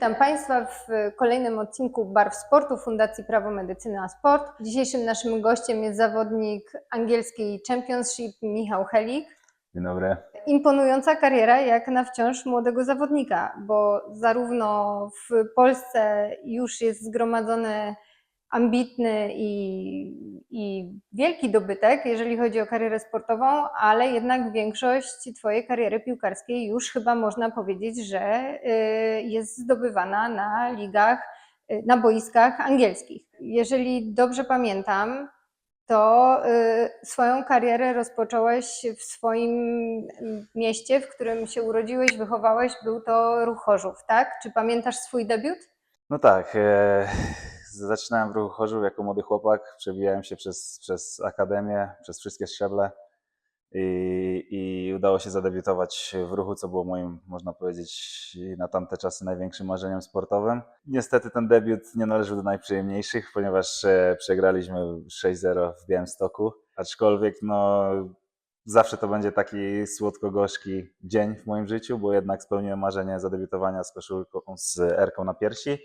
Witam Państwa w kolejnym odcinku Barw Sportu Fundacji Prawo, Medycyna, Sport. Dzisiejszym naszym gościem jest zawodnik angielskiej Championship Michał Helik. Dzień dobry. Imponująca kariera jak na wciąż młodego zawodnika, bo zarówno w Polsce już jest zgromadzony ambitny i wielki dobytek, jeżeli chodzi o karierę sportową, ale jednak większość Twojej kariery piłkarskiej już chyba można powiedzieć, że jest zdobywana na ligach, na boiskach angielskich. Jeżeli dobrze pamiętam, to swoją karierę rozpocząłeś w swoim mieście, w którym się urodziłeś, wychowałeś, był to Ruch Chorzów, tak? Czy pamiętasz swój debiut? No tak, zaczynałem w Ruchu Chorzów jako młody chłopak, przebijałem się przez akademię, przez wszystkie szczeble i udało się zadebiutować w Ruchu, co było moim, można powiedzieć, na tamte czasy największym marzeniem sportowym. Niestety ten debiut nie należył do najprzyjemniejszych, ponieważ przegraliśmy 6-0 w Białymstoku, aczkolwiek no, zawsze to będzie taki słodko-gorzki dzień w moim życiu, bo jednak spełniłem marzenie zadebiutowania z koszulką, z R-ką na piersi.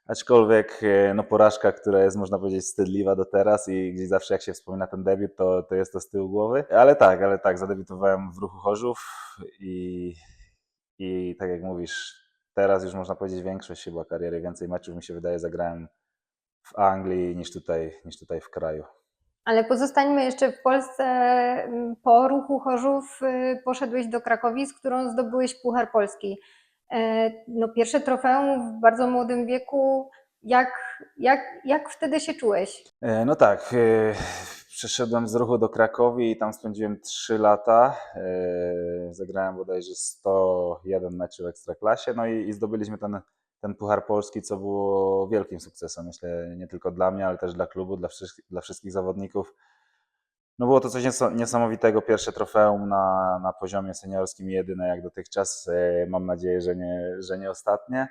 Aczkolwiek no, porażka, która jest, można powiedzieć, wstydliwa do teraz i gdzieś zawsze jak się wspomina ten debiut, to jest to z tyłu głowy. Ale tak, zadebiutowałem w Ruchu Chorzów i tak jak mówisz, teraz już można powiedzieć większość chyba kariery, więcej meczów mi się wydaje zagrałem w Anglii niż tutaj w kraju. Ale pozostańmy jeszcze w Polsce. Po Ruchu Chorzów poszedłeś do Krakowi, z którą zdobyłeś Puchar Polski. No, pierwsze trofeum w bardzo młodym wieku. Jak wtedy się czułeś? No tak, przeszedłem z Ruchu do Krakowi i tam spędziłem 3 lata. Zagrałem bodajże 101 meczy w Ekstraklasie, no i zdobyliśmy ten Puchar Polski, co było wielkim sukcesem, myślę, nie tylko dla mnie, ale też dla klubu, dla wszystkich zawodników. No było to coś niesamowitego, pierwsze trofeum na poziomie seniorskim, jedyne jak dotychczas. Mam nadzieję, że nie ostatnie.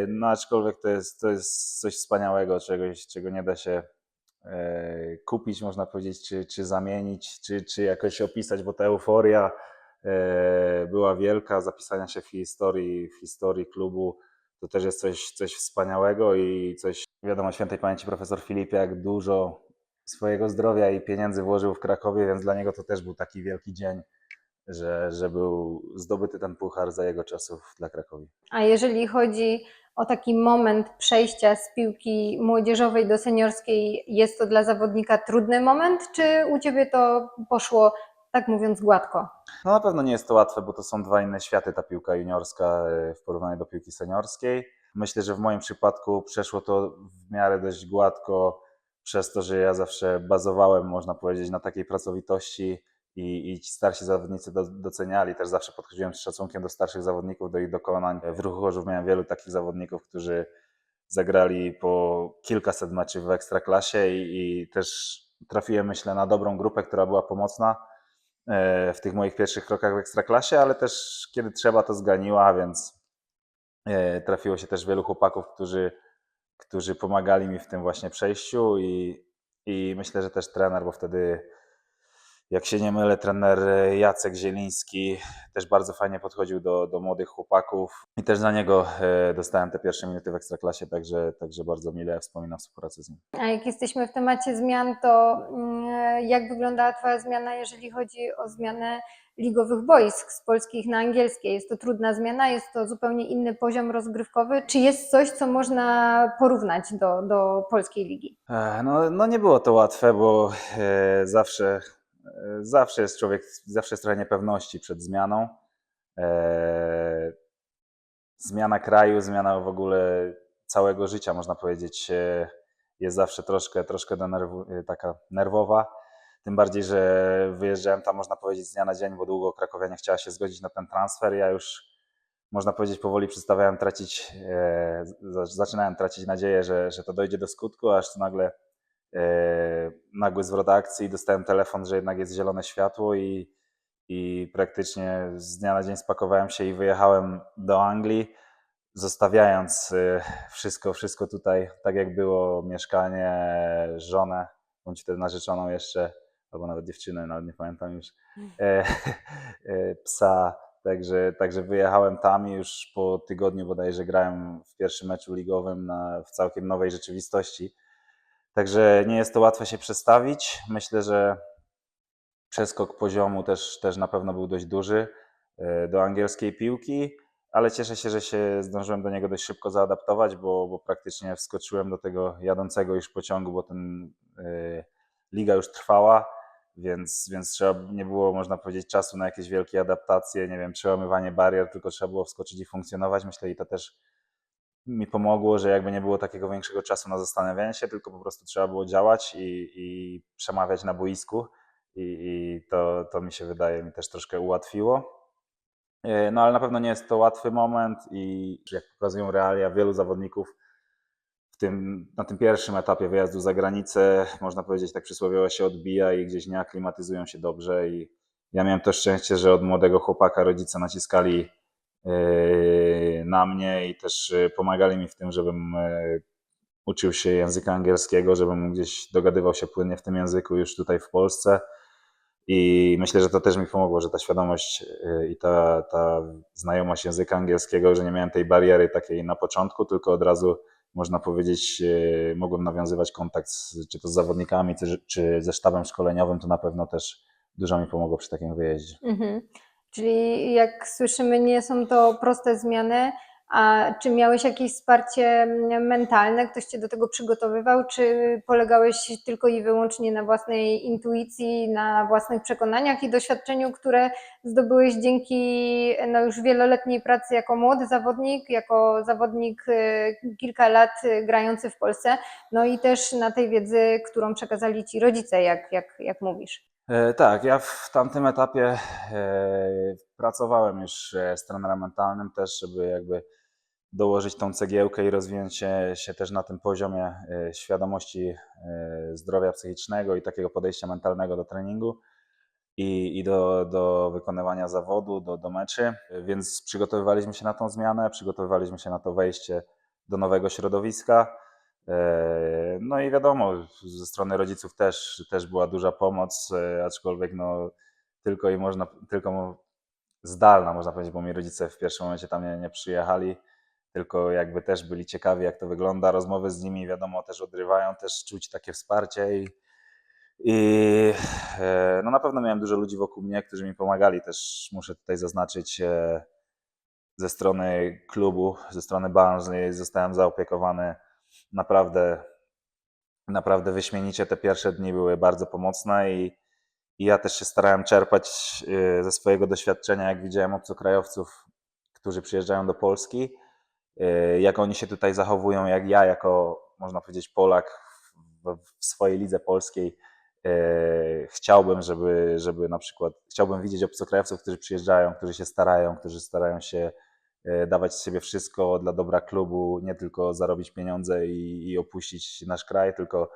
No aczkolwiek to jest coś wspaniałego, czego nie da się kupić, można powiedzieć, czy zamienić, czy jakoś opisać, bo ta euforia była wielka, zapisania się w historii klubu, to też jest coś wspaniałego i coś, wiadomo, świętej pamięci profesor Filip, jak dużo swojego zdrowia i pieniędzy włożył w Krakowie, więc dla niego to też był taki wielki dzień, że był zdobyty ten puchar za jego czasów dla Krakowi. A jeżeli chodzi o taki moment przejścia z piłki młodzieżowej do seniorskiej, jest to dla zawodnika trudny moment, czy u Ciebie to poszło, tak mówiąc, gładko? No na pewno nie jest to łatwe, bo to są dwa inne światy, ta piłka juniorska w porównaniu do piłki seniorskiej. Myślę, że w moim przypadku przeszło to w miarę dość gładko, przez to, że ja zawsze bazowałem, można powiedzieć, na takiej pracowitości i ci starsi zawodnicy doceniali. Też zawsze podchodziłem z szacunkiem do starszych zawodników, do ich dokonań. W Ruchu Chorzów miałem wielu takich zawodników, którzy zagrali po kilkaset meczy w Ekstraklasie i też trafiłem, myślę, na dobrą grupę, która była pomocna w tych moich pierwszych krokach w Ekstraklasie, ale też kiedy trzeba, to zganiła, więc trafiło się też wielu chłopaków, którzy pomagali mi w tym właśnie przejściu i myślę, że też trener, bo wtedy, jak się nie mylę, trener Jacek Zieliński też bardzo fajnie podchodził do młodych chłopaków i też za niego dostałem te pierwsze minuty w Ekstraklasie, także bardzo mile wspominam współpracę z nim. A jak jesteśmy w temacie zmian, to jak wyglądała Twoja zmiana, jeżeli chodzi o zmianę ligowych boisk z polskich na angielskie? Jest to trudna zmiana, jest to zupełnie inny poziom rozgrywkowy. Czy jest coś, co można porównać do polskiej ligi? No nie było to łatwe, bo zawsze jest zawsze jest trochę niepewności przed zmianą. Zmiana kraju, zmiana w ogóle całego życia, można powiedzieć, jest zawsze troszkę taka nerwowa. Tym bardziej, że wyjeżdżałem tam, można powiedzieć, z dnia na dzień, bo długo Krakowia nie chciała się zgodzić na ten transfer. Ja już, można powiedzieć, powoli zaczynałem tracić nadzieję, że to dojdzie do skutku, aż tu nagły zwrot akcji, dostałem telefon, że jednak jest zielone światło i praktycznie z dnia na dzień spakowałem się i wyjechałem do Anglii, zostawiając wszystko tutaj, tak jak było, mieszkanie, żonę, bądź wtedy narzeczoną jeszcze, albo nawet dziewczynę, nawet nie pamiętam już, psa, Także wyjechałem tam i już po tygodniu bodajże grałem w pierwszym meczu ligowym w całkiem nowej rzeczywistości. Także nie jest to łatwe się przestawić. Myślę, że przeskok poziomu też na pewno był dość duży do angielskiej piłki, ale cieszę się, że się zdążyłem do niego dość szybko zaadaptować, bo praktycznie wskoczyłem do tego jadącego już pociągu, bo liga już trwała, więc nie było, można powiedzieć, czasu na jakieś wielkie adaptacje, nie wiem, przełamywanie barier, tylko trzeba było wskoczyć i funkcjonować. Myślę, i to też mi pomogło, że jakby nie było takiego większego czasu na zastanawianie się, tylko po prostu trzeba było działać i przemawiać na boisku i to mi się wydaje, mi też troszkę ułatwiło. No ale na pewno nie jest to łatwy moment i jak pokazują realia, wielu zawodników na tym pierwszym etapie wyjazdu za granicę, można powiedzieć, tak przysłowiowo się odbija i gdzieś nie aklimatyzują się dobrze. I ja miałem to szczęście, że od młodego chłopaka rodzice naciskali na mnie i też pomagali mi w tym, żebym uczył się języka angielskiego, żebym gdzieś dogadywał się płynnie w tym języku już tutaj w Polsce. I myślę, że to też mi pomogło, że ta świadomość i ta znajomość języka angielskiego, że nie miałem tej bariery takiej na początku, tylko od razu, można powiedzieć, mogłem nawiązywać kontakt czy to z zawodnikami, czy ze sztabem szkoleniowym, to na pewno też dużo mi pomogło przy takim wyjeździe. Mhm. Czyli jak słyszymy, nie są to proste zmiany, a czy miałeś jakieś wsparcie mentalne? Ktoś cię do tego przygotowywał, czy polegałeś tylko i wyłącznie na własnej intuicji, na własnych przekonaniach i doświadczeniu, które zdobyłeś dzięki już wieloletniej pracy jako młody zawodnik, jako zawodnik kilka lat grający w Polsce, no i też na tej wiedzy, którą przekazali ci rodzice, jak mówisz? Tak, ja w tamtym etapie pracowałem już z trenerem mentalnym też, żeby jakby dołożyć tą cegiełkę i rozwinąć się też na tym poziomie świadomości zdrowia psychicznego i takiego podejścia mentalnego do treningu i do wykonywania zawodu, do meczy. Więc przygotowywaliśmy się na tą zmianę, przygotowywaliśmy się na to wejście do nowego środowiska. No i wiadomo, ze strony rodziców też była duża pomoc, aczkolwiek no, tylko zdalna, można powiedzieć, bo mi rodzice w pierwszym momencie tam nie przyjechali, tylko jakby też byli ciekawi, jak to wygląda. Rozmowy z nimi, wiadomo, też odrywają, też czuć takie wsparcie i no na pewno miałem dużo ludzi wokół mnie, którzy mi pomagali. Też muszę tutaj zaznaczyć, ze strony klubu, ze strony Barnsley zostałem zaopiekowany naprawdę, naprawdę wyśmienicie. Te pierwsze dni były bardzo pomocne i ja też się starałem czerpać ze swojego doświadczenia, jak widziałem obcokrajowców, którzy przyjeżdżają do Polski, jak oni się tutaj zachowują, jak ja jako, można powiedzieć, Polak w swojej lidze polskiej chciałbym, żeby na przykład, chciałbym widzieć obcokrajowców, którzy przyjeżdżają, którzy starają się dawać z siebie wszystko dla dobra klubu, nie tylko zarobić pieniądze i opuścić nasz kraj, tylko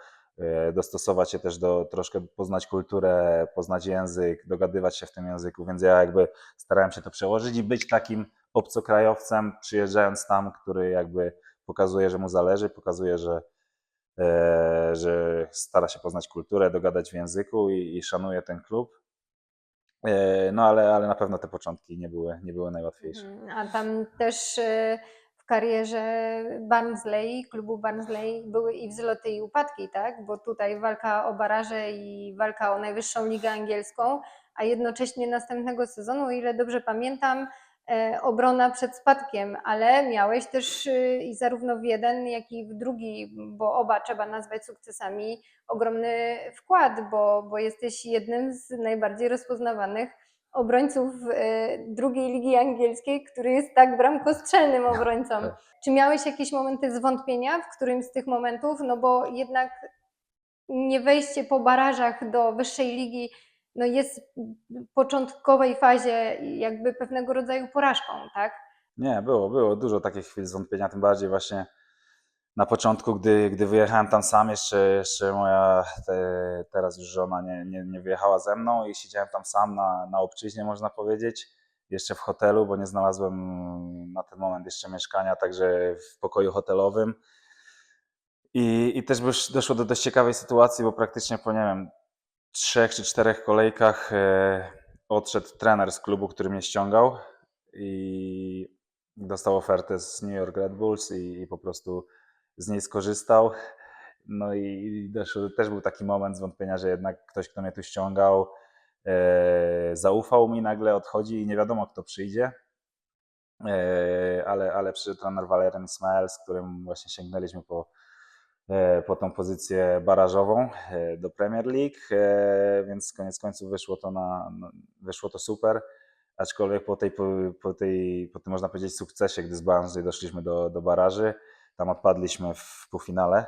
dostosować się też troszkę poznać kulturę, poznać język, dogadywać się w tym języku, więc ja jakby starałem się to przełożyć i być takim obcokrajowcem, przyjeżdżając tam, który jakby pokazuje, że mu zależy, pokazuje, że stara się poznać kulturę, dogadać w języku i szanuje ten klub. No ale na pewno te początki nie były najłatwiejsze. A tam też w karierze Barnsley, klubu Barnsley były i wzloty i upadki, tak? Bo tutaj walka o baraże i walka o najwyższą ligę angielską, a jednocześnie następnego sezonu, o ile dobrze pamiętam, obrona przed spadkiem, ale miałeś też i zarówno w jeden, jak i w drugi, bo oba trzeba nazwać sukcesami, ogromny wkład, bo jesteś jednym z najbardziej rozpoznawanych obrońców drugiej ligi angielskiej, który jest tak bramkostrzelnym obrońcą. Czy miałeś jakieś momenty zwątpienia w którymś z tych momentów? No bo jednak nie wejście po barażach do wyższej ligi no jest w początkowej fazie jakby pewnego rodzaju porażką, tak? Nie, było dużo takich chwil zwątpienia, tym bardziej właśnie na początku, gdy wyjechałem tam sam, jeszcze moja teraz już żona nie wyjechała ze mną i siedziałem tam sam na obczyźnie, można powiedzieć, jeszcze w hotelu, bo nie znalazłem na ten moment jeszcze mieszkania, także w pokoju hotelowym. I też doszło do dość ciekawej sytuacji, bo praktycznie po, nie wiem, 3 czy 4 kolejkach odszedł trener z klubu, który mnie ściągał. i dostał ofertę z New York Red Bulls i po prostu z niej skorzystał. No i też był taki moment zwątpienia, że jednak ktoś, kto mnie tu ściągał, zaufał mi, nagle odchodzi i nie wiadomo, kto przyjdzie. Ale przyszedł trener Valérien Ismaël, z którym właśnie sięgnęliśmy po tą pozycję barażową do Premier League, więc koniec końców wyszło to super, aczkolwiek po tym można powiedzieć sukcesie, gdy z Barnsley doszliśmy do baraży, tam odpadliśmy w półfinale.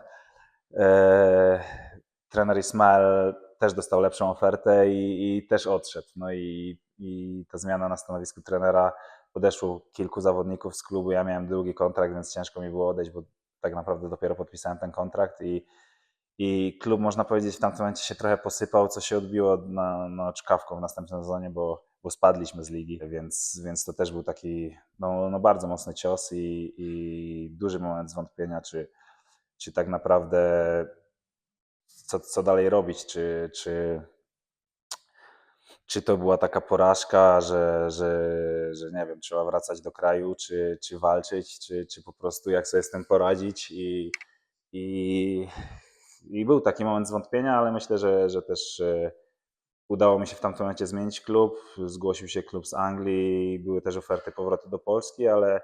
Trener Ismaël też dostał lepszą ofertę i też odszedł. No i ta zmiana na stanowisku trenera, podeszło kilku zawodników z klubu, ja miałem długi kontrakt, więc ciężko mi było odejść, bo tak naprawdę dopiero podpisałem ten kontrakt i klub, można powiedzieć, w tamtym momencie się trochę posypał, co się odbiło czkawką w następnym sezonie, bo spadliśmy z ligi, więc to też był taki bardzo mocny cios i duży moment zwątpienia, czy tak naprawdę co dalej robić, czy to była taka porażka, że nie wiem, trzeba wracać do kraju, czy walczyć, czy po prostu jak sobie z tym poradzić i był taki moment zwątpienia, ale myślę, że też udało mi się w tamtym momencie zmienić klub, zgłosił się klub z Anglii, były też oferty powrotu do Polski, ale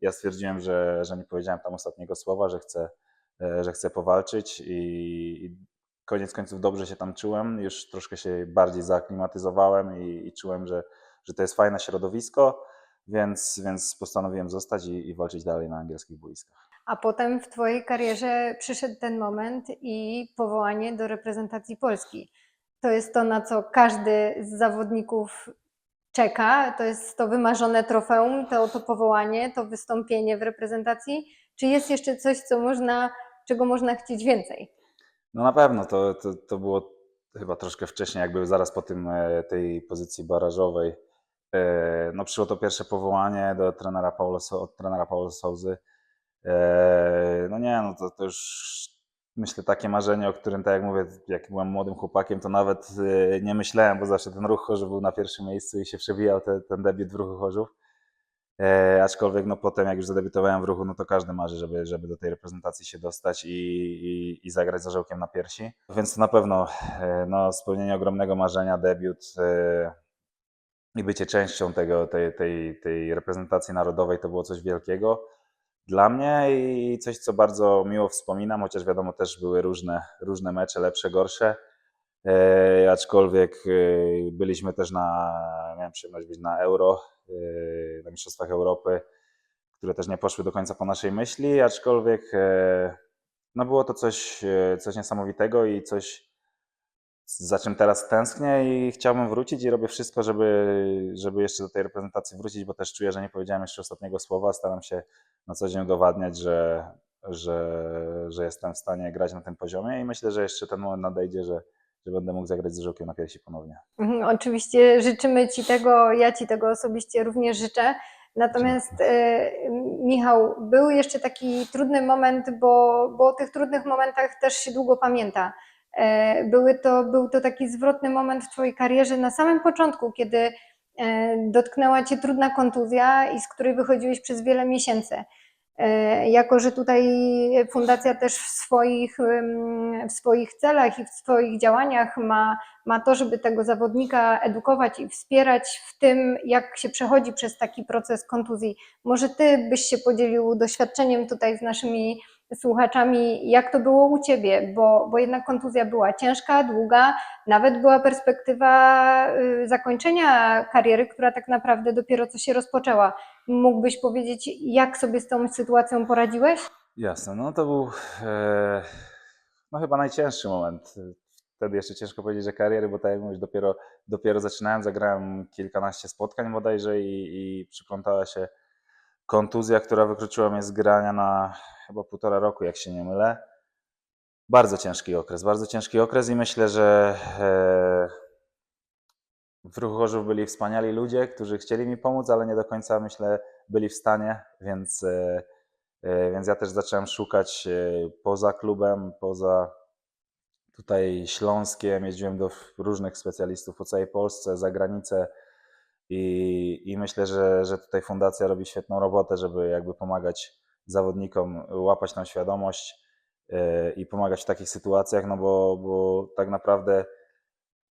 ja stwierdziłem, że nie powiedziałem tam ostatniego słowa, że chcę powalczyć i koniec końców dobrze się tam czułem, już troszkę się bardziej zaaklimatyzowałem i czułem, że to jest fajne środowisko, więc postanowiłem zostać i walczyć dalej na angielskich boiskach. A potem w Twojej karierze przyszedł ten moment i powołanie do reprezentacji Polski. To jest to, na co każdy z zawodników czeka, to jest to wymarzone trofeum, to powołanie, to wystąpienie w reprezentacji. Czy jest jeszcze coś, czego można chcieć więcej? No na pewno, to było chyba troszkę wcześniej, jakby zaraz po tej pozycji barażowej. No przyszło to pierwsze powołanie od trenera Paulo Sousy. No nie, no to już myślę takie marzenie, o którym, tak jak mówię, jak byłem młodym chłopakiem, to nawet nie myślałem, bo zawsze ten Ruch Chorzów był na pierwszym miejscu i się przewijał ten debiut w Ruchu Chorzów. Aczkolwiek no potem, jak już zadebiutowałem w Ruchu, no to każdy marzy, żeby do tej reprezentacji się dostać i zagrać z orzełkiem na piersi. Więc to na pewno spełnienie ogromnego marzenia, debiut i bycie częścią tej reprezentacji narodowej to było coś wielkiego dla mnie i coś, co bardzo miło wspominam, chociaż wiadomo, też były różne mecze, lepsze, gorsze. Aczkolwiek byliśmy też miałem przyjemność być na Euro, na Mistrzostwach Europy, które też nie poszły do końca po naszej myśli, aczkolwiek no było to coś niesamowitego i coś, za czym teraz tęsknię i chciałbym wrócić i robię wszystko, żeby jeszcze do tej reprezentacji wrócić, bo też czuję, że nie powiedziałem jeszcze ostatniego słowa. Staram się na co dzień udowadniać, że jestem w stanie grać na tym poziomie i myślę, że jeszcze ten moment nadejdzie, że będę mógł zagrać z orzełkiem na piersi ponownie. Oczywiście życzymy Ci tego, ja Ci tego osobiście również życzę. Natomiast Michał, był jeszcze taki trudny moment, bo o tych trudnych momentach też się długo pamięta. Był to taki zwrotny moment w Twojej karierze na samym początku, kiedy dotknęła Cię trudna kontuzja i z której wychodziłeś przez wiele miesięcy. Jako że tutaj fundacja też w swoich celach i w swoich działaniach ma to, żeby tego zawodnika edukować i wspierać w tym, jak się przechodzi przez taki proces kontuzji. Może Ty byś się podzielił doświadczeniem tutaj z naszymi słuchaczami, jak to było u Ciebie, bo jednak kontuzja była ciężka, długa, nawet była perspektywa zakończenia kariery, która tak naprawdę dopiero co się rozpoczęła. Mógłbyś powiedzieć, jak sobie z tą sytuacją poradziłeś? Jasne, no to był chyba najcięższy moment. Wtedy jeszcze ciężko powiedzieć, że kariery, bo tak jak mówisz, dopiero zaczynałem, zagrałem kilkanaście spotkań bodajże i przyplątała się kontuzja, która wykluczyła mnie z grania na chyba 1,5 roku, jak się nie mylę. Bardzo ciężki okres i myślę, że w Ruchu Chorzów byli wspaniali ludzie, którzy chcieli mi pomóc, ale nie do końca, myślę, byli w stanie, więc ja też zacząłem szukać poza klubem, poza tutaj Śląskiem, jeździłem do różnych specjalistów po całej Polsce, za granicę. I myślę, że tutaj fundacja robi świetną robotę, żeby jakby pomagać zawodnikom łapać tą świadomość i pomagać w takich sytuacjach, no bo tak naprawdę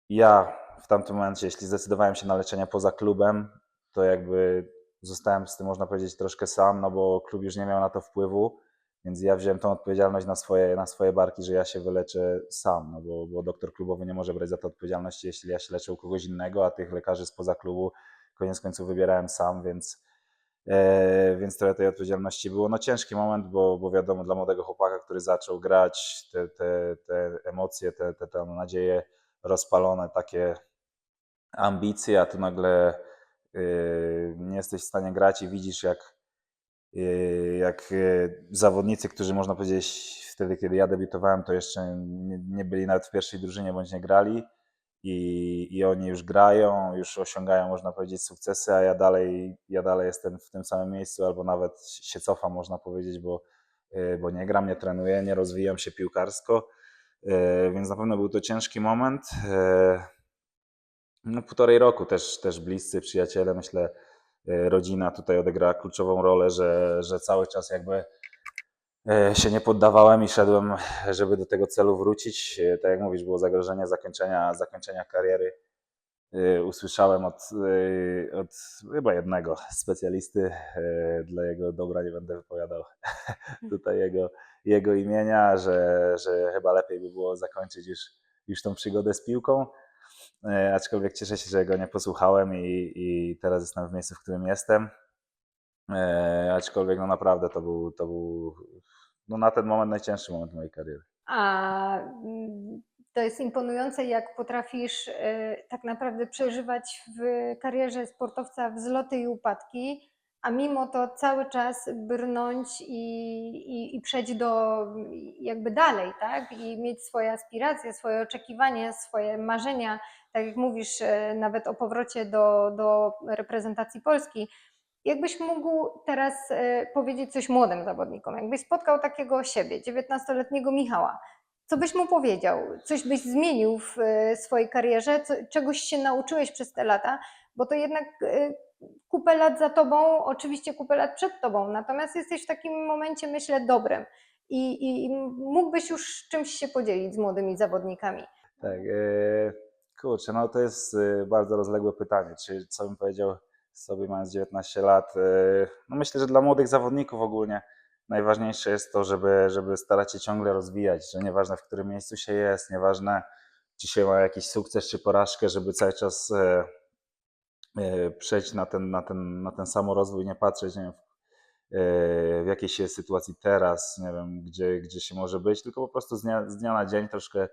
ja w tamtym momencie, jeśli zdecydowałem się na leczenie poza klubem, to jakby zostałem z tym, można powiedzieć, troszkę sam, no bo klub już nie miał na to wpływu, więc ja wziąłem tą odpowiedzialność na swoje barki, że ja się wyleczę sam, no bo doktor klubowy nie może brać za to odpowiedzialności, jeśli ja się leczę u kogoś innego, a tych lekarzy spoza klubu koniec końców wybierałem sam, więc trochę tej odpowiedzialności było. No ciężki moment, bo wiadomo, dla młodego chłopaka, który zaczął grać, te emocje, te tam nadzieje rozpalone, takie ambicje, a tu nagle nie jesteś w stanie grać i widzisz jak zawodnicy, którzy można powiedzieć wtedy, kiedy ja debiutowałem, to jeszcze nie byli nawet w pierwszej drużynie bądź nie grali i oni już grają, już osiągają, można powiedzieć, sukcesy, a ja dalej jestem w tym samym miejscu albo nawet się cofam, można powiedzieć, bo nie gram, nie trenuję, nie rozwijam się piłkarsko, więc na pewno był to ciężki moment. No, 1,5 roku też bliscy przyjaciele, myślę, rodzina tutaj odegrała kluczową rolę, że cały czas jakby się nie poddawałem i szedłem, żeby do tego celu wrócić. Tak jak mówisz, było zagrożenie zakończenia kariery. Usłyszałem od chyba jednego specjalisty, dla jego dobra nie będę wypowiadał tutaj jego imienia, że chyba lepiej by było zakończyć już tą przygodę z piłką. Aczkolwiek cieszę się, że go nie posłuchałem i teraz jestem w miejscu, w którym jestem. Aczkolwiek no naprawdę to był no na ten moment najcięższy moment mojej kariery. A to jest imponujące, jak potrafisz tak naprawdę przeżywać w karierze sportowca wzloty i upadki, a mimo to cały czas brnąć i przejść jakby dalej, tak? I mieć swoje aspiracje, swoje oczekiwania, swoje marzenia. Tak jak mówisz, nawet o powrocie do reprezentacji Polski. Jakbyś mógł teraz powiedzieć coś młodym zawodnikom, jakbyś spotkał takiego siebie, 19-letniego Michała, co byś mu powiedział? Coś byś zmienił w swojej karierze? Czegoś się nauczyłeś przez te lata? Bo to jednak kupę lat za tobą, oczywiście kupę lat przed tobą, natomiast jesteś w takim momencie, myślę, dobrym i mógłbyś już czymś się podzielić z młodymi zawodnikami. Tak, kurczę, no to jest bardzo rozległe pytanie. Czy co bym powiedział sobie mając 19 lat? No myślę, że dla młodych zawodników ogólnie najważniejsze jest to, żeby starać się ciągle rozwijać, że nieważne w którym miejscu się jest, nieważne czy się ma jakiś sukces czy porażkę, żeby cały czas przejść na ten samorozwój, nie patrzeć, nie wiem, w jakiej się jest sytuacji teraz, nie wiem, gdzie się może być, tylko po prostu z dnia na dzień troszkę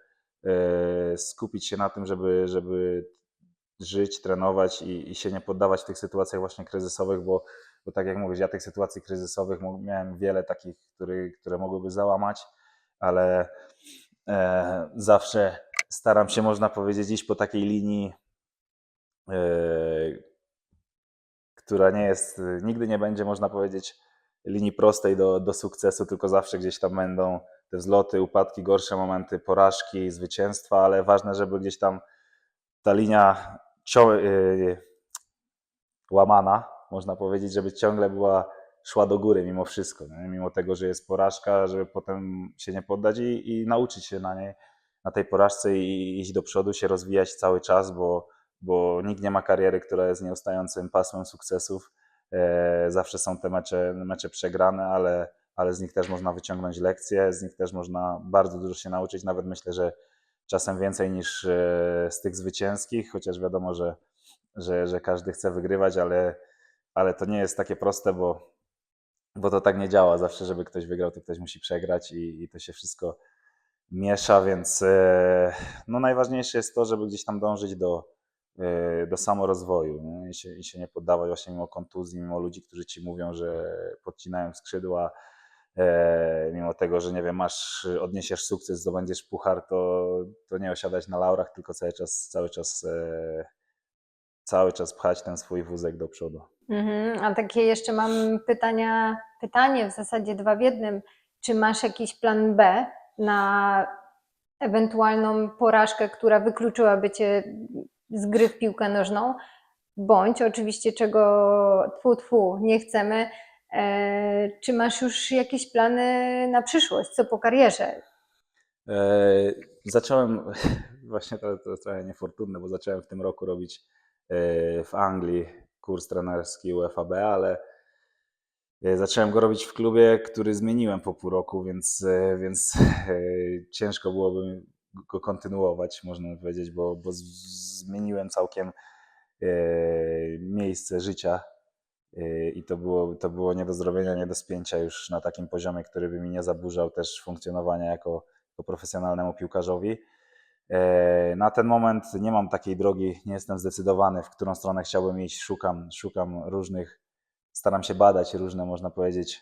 skupić się na tym, żeby żyć, trenować i się nie poddawać w tych sytuacjach właśnie kryzysowych, bo tak jak mówisz, ja tych sytuacji kryzysowych miałem wiele takich, które mogłyby załamać, ale zawsze staram się, można powiedzieć, iść po takiej linii, która nie jest, nigdy nie będzie, można powiedzieć, linii prostej do sukcesu, tylko zawsze gdzieś tam będą te wzloty, upadki, gorsze momenty, porażki, zwycięstwa, ale ważne, żeby gdzieś tam ta linia łamana, można powiedzieć, żeby ciągle szła do góry mimo wszystko, nie? Mimo tego, że jest porażka, żeby potem się nie poddać i nauczyć się na tej porażce i iść do przodu, się rozwijać cały czas, bo nikt nie ma kariery, która jest nieustającym pasmem sukcesów. Zawsze są te mecze przegrane, ale z nich też można wyciągnąć lekcje, z nich też można bardzo dużo się nauczyć, nawet myślę, że czasem więcej niż z tych zwycięskich, chociaż wiadomo, że każdy chce wygrywać, ale to nie jest takie proste, bo to tak nie działa. Zawsze, żeby ktoś wygrał, to ktoś musi przegrać i to się wszystko miesza, więc no najważniejsze jest to, żeby gdzieś tam dążyć do samorozwoju, nie? I się nie poddawać właśnie mimo kontuzji, mimo ludzi, którzy ci mówią, że podcinają skrzydła, mimo tego, że nie wiem, odniesiesz sukces, zdobędziesz puchar, to nie osiadać na laurach, tylko cały czas pchać ten swój wózek do przodu. A takie jeszcze mam pytanie w zasadzie dwa w jednym. Czy masz jakiś plan B na ewentualną porażkę, która wykluczyłaby cię z gry w piłkę nożną? bądź oczywiście czego tfu, nie chcemy. Czy masz już jakieś plany na przyszłość, co po karierze? Zacząłem, właśnie to jest trochę niefortunne, bo zacząłem w tym roku robić w Anglii kurs trenerski UFAB, ale zacząłem go robić w klubie, który zmieniłem po pół roku, więc ciężko byłoby go kontynuować, można powiedzieć, bo zmieniłem całkiem miejsce życia i to było nie do zrobienia, nie do spięcia już na takim poziomie, który by mi nie zaburzał też funkcjonowania jako profesjonalnemu piłkarzowi. Na ten moment nie mam takiej drogi, nie jestem zdecydowany, w którą stronę chciałbym iść. Szukam różnych, staram się badać różne, można powiedzieć,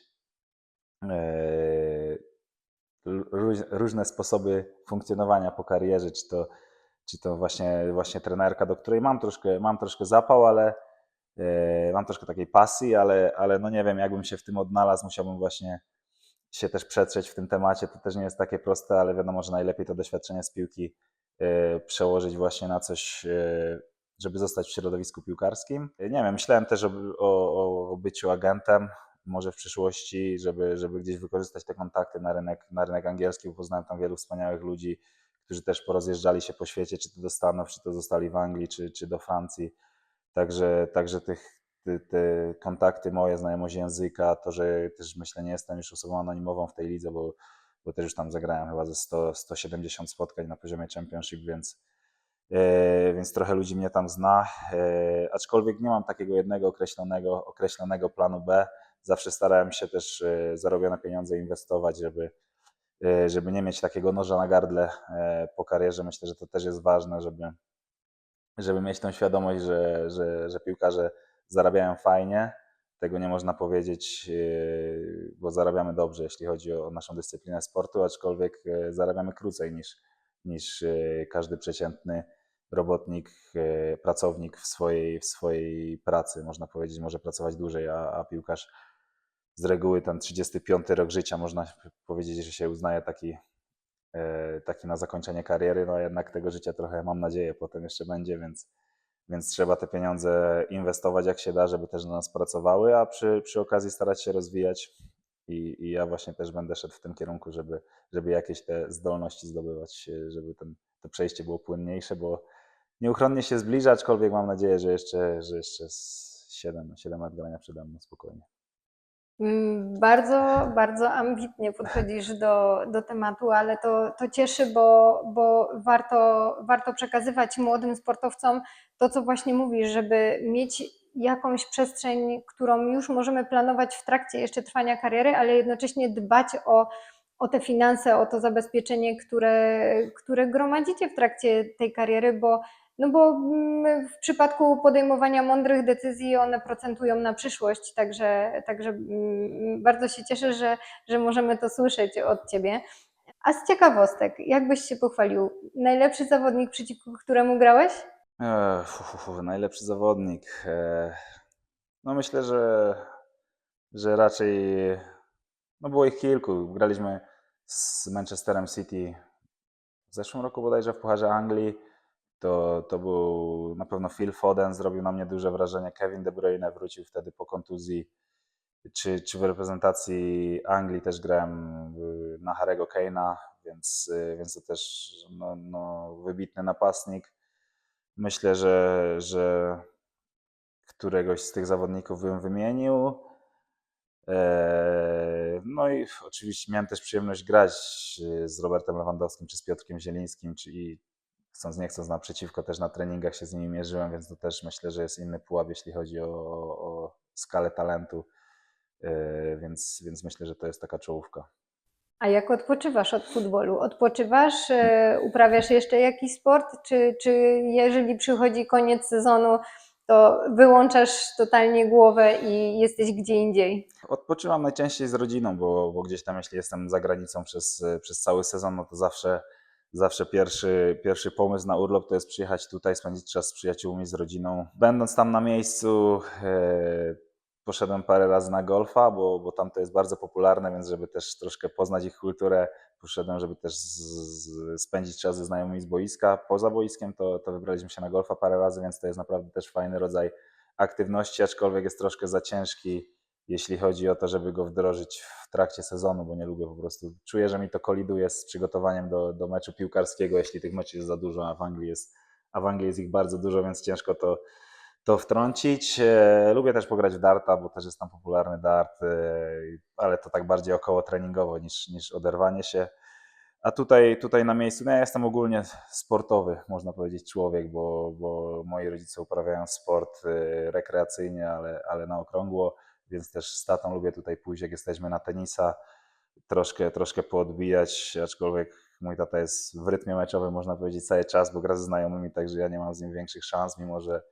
różne sposoby funkcjonowania po karierze, czy to właśnie trenerka, do której mam troszkę zapał, ale mam troszkę takiej pasji, ale no nie wiem, jakbym się w tym odnalazł, musiałbym właśnie się też przetrzeć w tym temacie. To też nie jest takie proste, ale wiadomo, że najlepiej to doświadczenie z piłki przełożyć właśnie na coś, żeby zostać w środowisku piłkarskim. Nie wiem, myślałem też o byciu agentem, może w przyszłości, żeby gdzieś wykorzystać te kontakty na rynek angielski, bo poznałem tam wielu wspaniałych ludzi, którzy też porozjeżdżali się po świecie, czy to do Stanów, czy to zostali w Anglii, czy do Francji. Także te kontakty moje, znajomość języka, to, że też myślę, nie jestem już osobą anonimową w tej lidze, bo też już tam zagrałem chyba ze 170 spotkań na poziomie Championship, więc trochę ludzi mnie tam zna, aczkolwiek nie mam takiego jednego określonego planu B. Zawsze starałem się też zarobione pieniądze inwestować, żeby nie mieć takiego noża na gardle po karierze. Myślę, że to też jest ważne, żeby mieć tą świadomość, że piłkarze zarabiają fajnie. Tego nie można powiedzieć, bo zarabiamy dobrze, jeśli chodzi o naszą dyscyplinę sportu, aczkolwiek zarabiamy krócej niż każdy przeciętny robotnik, pracownik w swojej pracy. Można powiedzieć, może pracować dłużej, a piłkarz z reguły ten 35 rok życia, można powiedzieć, że się uznaje taki na zakończenie kariery, no jednak tego życia trochę, mam nadzieję, potem jeszcze będzie, więc trzeba te pieniądze inwestować jak się da, żeby też na nas pracowały, a przy okazji starać się rozwijać i ja właśnie też będę szedł w tym kierunku, żeby jakieś te zdolności zdobywać, żeby to przejście było płynniejsze, bo nieuchronnie się zbliża, aczkolwiek mam nadzieję, że jeszcze z 7 lat grania przede mną spokojnie. Bardzo, bardzo ambitnie podchodzisz do tematu, ale to cieszy, bo warto przekazywać młodym sportowcom to, co właśnie mówisz, żeby mieć jakąś przestrzeń, którą już możemy planować w trakcie jeszcze trwania kariery, ale jednocześnie dbać o te finanse, o to zabezpieczenie, które gromadzicie w trakcie tej kariery, bo w przypadku podejmowania mądrych decyzji one procentują na przyszłość, także bardzo się cieszę, że możemy to słyszeć od Ciebie. A z ciekawostek, jak byś się pochwalił? Najlepszy zawodnik, przeciwko któremu grałeś? Najlepszy zawodnik. No myślę, że raczej, no było ich kilku. Graliśmy z Manchesterem City w zeszłym roku bodajże w Pucharze Anglii. To był na pewno Phil Foden, zrobił na mnie duże wrażenie. Kevin De Bruyne wrócił wtedy po kontuzji. Czy w reprezentacji Anglii też grałem na Harry'ego Kane'a, więc to też no, wybitny napastnik. Myślę, że któregoś z tych zawodników bym wymienił. No i oczywiście miałem też przyjemność grać z Robertem Lewandowskim czy z Piotrkiem Zielińskim, czyli chcąc nie chcąc naprzeciwko też na treningach się z nimi mierzyłem, więc to też myślę, że jest inny pułap, jeśli chodzi o skalę talentu, więc myślę, że to jest taka czołówka. A jak odpoczywasz od futbolu? Odpoczywasz, uprawiasz jeszcze jakiś sport, czy jeżeli przychodzi koniec sezonu, to wyłączasz totalnie głowę i jesteś gdzie indziej? Odpoczywam najczęściej z rodziną, bo gdzieś tam, jeśli jestem za granicą przez cały sezon, no to zawsze pierwszy pomysł na urlop to jest przyjechać tutaj, spędzić czas z przyjaciółmi, z rodziną. Będąc tam na miejscu, poszedłem parę razy na golfa, bo tam to jest bardzo popularne, więc żeby też troszkę poznać ich kulturę, poszedłem, żeby też spędzić czas ze znajomymi z boiska. Poza boiskiem to wybraliśmy się na golfa parę razy, więc to jest naprawdę też fajny rodzaj aktywności, aczkolwiek jest troszkę za ciężki, jeśli chodzi o to, żeby go wdrożyć w trakcie sezonu, bo nie lubię po prostu. Czuję, że mi to koliduje z przygotowaniem do meczu piłkarskiego, jeśli tych meczów jest za dużo, a w Anglii jest ich bardzo dużo, więc ciężko to wtrącić. Lubię też pograć w darta, bo też jest tam popularny dart, ale to tak bardziej około treningowo niż oderwanie się. A tutaj na miejscu, no ja jestem ogólnie sportowy, można powiedzieć, człowiek, bo moi rodzice uprawiają sport rekreacyjnie, ale na okrągło, więc też z tatą lubię tutaj pójść, jak jesteśmy na tenisa, troszkę poodbijać, aczkolwiek mój tata jest w rytmie meczowym, można powiedzieć, cały czas, bo gra ze znajomymi, także ja nie mam z nim większych szans, mimo że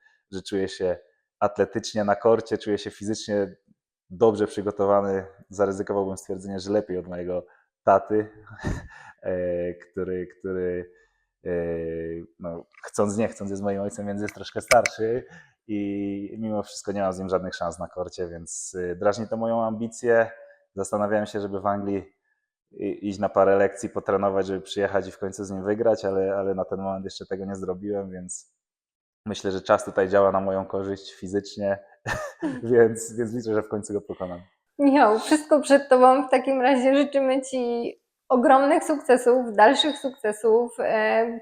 czuję się atletycznie na korcie, czuję się fizycznie dobrze przygotowany. Zaryzykowałbym stwierdzenie, że lepiej od mojego taty, który no, chcąc nie chcąc jest moim ojcem, więc jest troszkę starszy i mimo wszystko nie mam z nim żadnych szans na korcie, więc drażni to moją ambicję. Zastanawiałem się, żeby w Anglii iść na parę lekcji, potrenować, żeby przyjechać i w końcu z nim wygrać, ale na ten moment jeszcze tego nie zrobiłem, więc myślę, że czas tutaj działa na moją korzyść fizycznie, więc liczę, że w końcu go pokonam. Michał, wszystko przed Tobą. W takim razie życzymy Ci ogromnych sukcesów, dalszych sukcesów,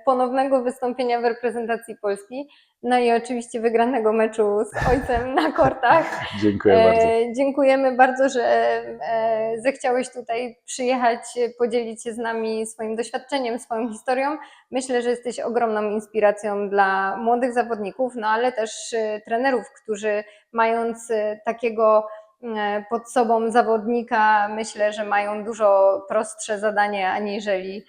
ponownego wystąpienia w reprezentacji Polski, no i oczywiście wygranego meczu z ojcem na kortach. Dziękuję bardzo. Dziękujemy bardzo, że zechciałeś tutaj przyjechać, podzielić się z nami swoim doświadczeniem, swoją historią. Myślę, że jesteś ogromną inspiracją dla młodych zawodników, no ale też trenerów, którzy mając takiego pod sobą zawodnika, myślę, że mają dużo prostsze zadanie, aniżeli,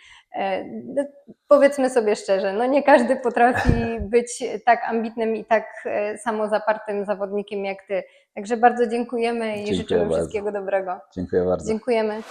powiedzmy sobie szczerze, no nie każdy potrafi być tak ambitnym i tak samozapartym zawodnikiem jak Ty. Także bardzo dziękujemy i Dziękuję życzymy bardzo. wszystkiego dobrego. Dziękuję bardzo. Dziękujemy.